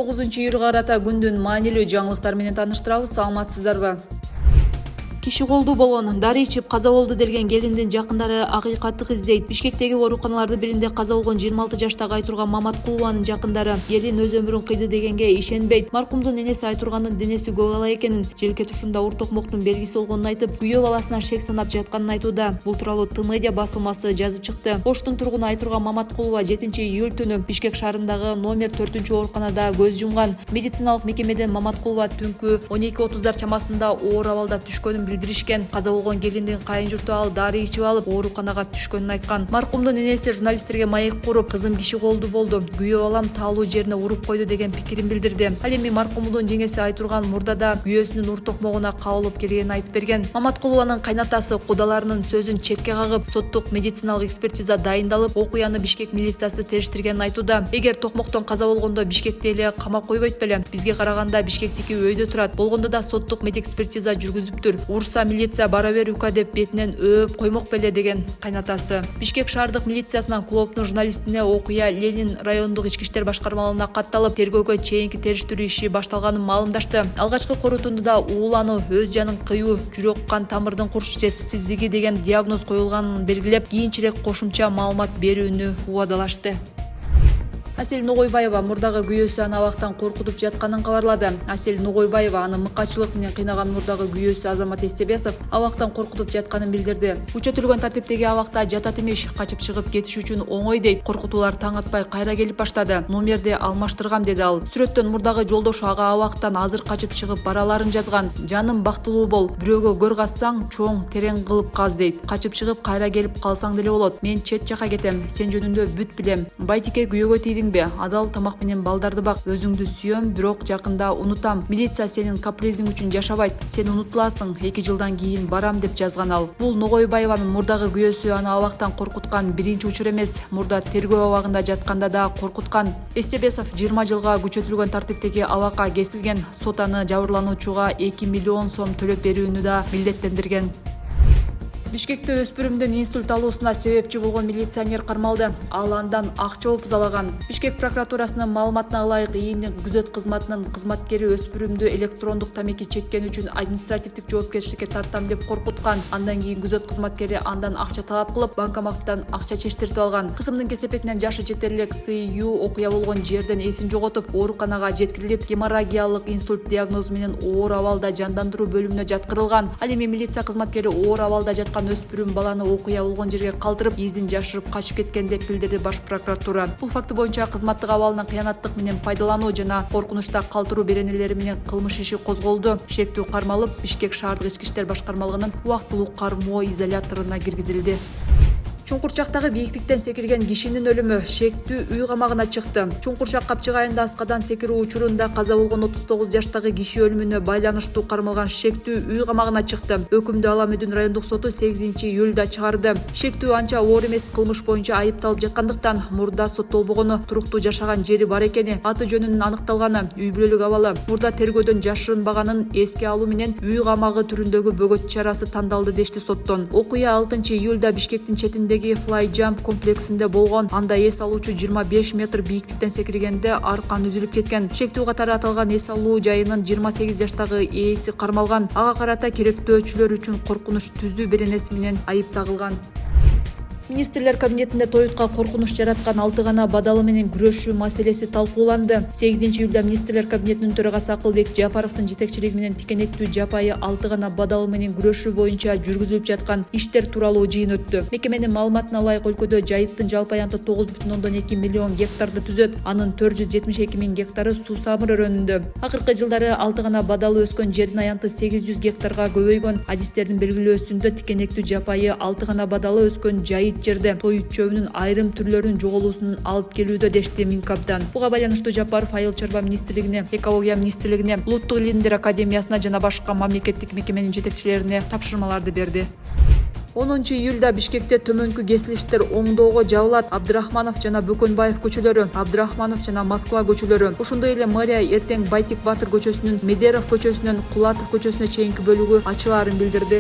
9-iyul карата күндүн маанилүү жаңылыктар менен тааныштырабыз. Саламатсыздарбы? Киши колду болгон, дары ичип каза болду делген келиндин жакындары акыйкаттык издейт. Бишкектеги ооруканалардын биринде каза болгон 26 жаштагы Айтурган Маматкулованын жакындары элин өз өмүрүн кыйды дегенге ишенбейт. Маркумдун энеси Айтургандын денеси көк ала экенин, желке тушунда ур токмоктун белгиси болгонун айтып, күйөө баласына шек санап жатканын айтууда. Бул тууралуу Т-медиа басылмасы жазып чыкты. Оштун тургуну Айтурган Маматкулова 7-июль түнү Бишкек шаарындагы номер 4-ооруканада көз жумган. Медициналык мекемеден Маматкулова түнкү 12:30 чамасында оор абалда түшкөнүн билдиришкен. Каза болгон келиндин кайын журту ал дары ичип алып ооруканага түшкөнүн айткан. Маркумдун энеси журналисттерге маек куруп, кызым киши колду болду, күйөө балам таалуу жерине уруп койду деген пикирин билдирди. Ал эми маркумдун жеңеси Айтурган мурдада күйөөсүнүн ур токмогуна кабылып келгенин айтып берген. Маматкулованын кайнатасы кудаларынын сөзүн четке кагып, соттук медициналык экспертиза дайындалып, окуяны Бишкек милициясы териштиргенин айтууда. Эгер токмоктон каза болгондо Бишкекте эле камап койбойт беле? Бизге караганда Бишкектики өйдө турат. Болгондо да соттук медэкспертиза жүргүзүптүр. Урса милиция бара бер ука деп бетинен өөп коймок беле деген кайнатасы. Бишкек шаардык милициясынан клооптун журналистине окуя Ленин райондук ички иштер башкармалыгына катталып, тергөөгө чейинки териштирүү иши башталганын маалымдашты. Алгачкы корутундуда уулануу, өз жанын кыюу, жүрөк кан тамырдын курч жетишсиздиги деген диагноз коюлганын белгилеп, кийинчерээк кошумча маалымат берүүнү убадалашты. Асель Нугойбаева мурдагы күйөөсү аны абактан коркутуп жатканын кабарлады. Асель Нугойбаева аны мыкачылык менен кыйнаган мурдагы күйөөсү Азамат Эстебесов абактан коркутуп жатканын билдирди. Күчөтүлгөн тартиптеги абакта жатат имиш, качып чыгып кетиш үчүн оңой дейт. Коркутуулар таң атпай кайра келип баштады. Номерди алмаштыргам деди ал. Сүрөттөн мурдагы жолдошу ага абактан азыр качып чыгып бараларын жазган. Жаным бактылуу бол, бирөөгө көр казсаң чоң терең кылып каз дейт. Качып чыгып кайра келип калсаң деле болот. Мен чет жака кетем. Сен жөнүндө бүт билем. Байтике күйөөгө тийдиң. Адал тамак менен балдарды бак. Өзүңдү сүйөм, бирок жакында унутам. Милиция сенин капризиң үчүн жашабайт. Сен унутуласың. 2 жылдан кийин барам деп жазган ал. Бул Ногойбаеванын мурдагы күйөөсү аны абактан коркуткан биринчи учур эмес. Мурда тергөө абагында жатканда да коркуткан. Эстебесов 20 жылга күчөтүлгөн тартиптеги абакка кесилген. Сот аны жабырлануучуга 2 миллион сом төлөп берүүнү да милдеттендирген. Бишкекте өспүрүмдүн инсульт алуусуна себепчи болгон милиционер кармалды. Ал андан акча опузалаган. Бишкек прокуратурасынын маалыматына ылайык, ИИМдин күзөт кызматынын кызматкери өспүрүмдү электрондук тамеки чеккен үчүн административдик жоопкерчиликке тартам деп коркуткан. Андан кийин күзөт кызматкери андан акча талап кылып, банкоматтан акча чечтиртип алган. Кызымдын кесепетинен жашы жетерлик СЮ окуя болгон жерден эсин жоготуп, ооруканага жеткирилип, геморрагиялык инсульт диагнозу менен оор абалда жандандыруу бөлүмүнө жаткырылган. Ал эми милиция кызматкери оор абалда жаткан өспүрүм баланы окуя болгон жерге калтырып, изин жашырып качып кеткен деп билдирди Баш прокуратура. Бул факты боюнча кызматтык абалынан кыянаттык менен пайдалануу жана коркунучта калтыруу беренелери менен кылмыш иши козголду. Шектүү кармалып, Бишкек шаардык ички иштер башкармалыгынын убактылуу кармоо изоляторуна киргизилди. Чуңкурчактагы бийиктиктен секирген кишинин өлүмү шектүү үй камагына чыкты. Чуңкурчак Капчык айында аскадан секирүү учурунда каза болгон 39 жаштагы киши өлүмүнө байланыштуу кармалган шектүү үй камагына чыкты. Өкүмдү Ала Мүдүн райондук соту 8-июлда чыгарды. Шектүү анча оор эмес кылмыш боюнча айыпталып жаткандыктан мурда соттолбогону, туруктуу жашаган жери бар экени, аты жөнүнүн аныкталганы, үй бүлөлүк абалы, мурда тергөөдөн жашырынбаганын эске алуу менен үй камагы түрүндөгү бөгөт чарасы тандалды дешти соттон. Окуя 6-июлда Бишкектин четиндеги Fly Jump комплексинде болгон. Анда эс алуучу 25 метр бийиктиктен секиргенде аркан үзүлүп кеткен. Шектүү катары аталган эс алуу жайынын 28 жаштагы ээси кармалган. Ага карата керектөөчүлөр үчүн коркунуч түзүү беренеси менен айып тагылган. Министрлер кабинетинде тоютка коркунуч жараткан 6 гана бадалы менен күрөшүү маселеси талкууланды. 8-июлда министрлер кабинетинин төрагасы Акылбек Жапаровдун жетекчилиги менен тикенектүү жапайы 6 гана бадалы менен күрөшүү боюнча жүргүзүлүп жаткан иштер тууралуу жыйын өттү. Мекеменин маалыматына ылайык, өлкөдө жайыттын жалпы аянты 9,2 миллион гектарды түзөт. Анын 472 миң гектары суусамыр өрөөнүндө. Акыркы жылдары 6 гана бадалы өскөн жердин аянты 800 гектарга көбөйгөн. Адистердин белгилөөсүндө тикенектүү жапайы 6 гана бадалы өскөн жайыт жерде тоют чөбүнүн айрым түрлөрүнүн жоголуусунун алып келүүдө дешти Минкабдан. Буга байланыштуу Жапаров Айыл чарба министрлигине, Экология министрлигине, Улуттук илимдер академиясына жана башка мамлекеттик мекеменин жетекчилерине тапшырмаларды берди. 10-июлда Бишкекте төмөнкү кесилиштер оңдоого жабылат. Абдрахманов жана Бөкөнбаев көчөлөрү, Абдрахманов жана Москва көчөлөрү. Ошондой эле мэрия эртең Байтик Батыр көчөсүнүн, Медеров көчөсүнөн Кулатов көчөсүнө чейинки бөлүгү ачылаарын билдирди.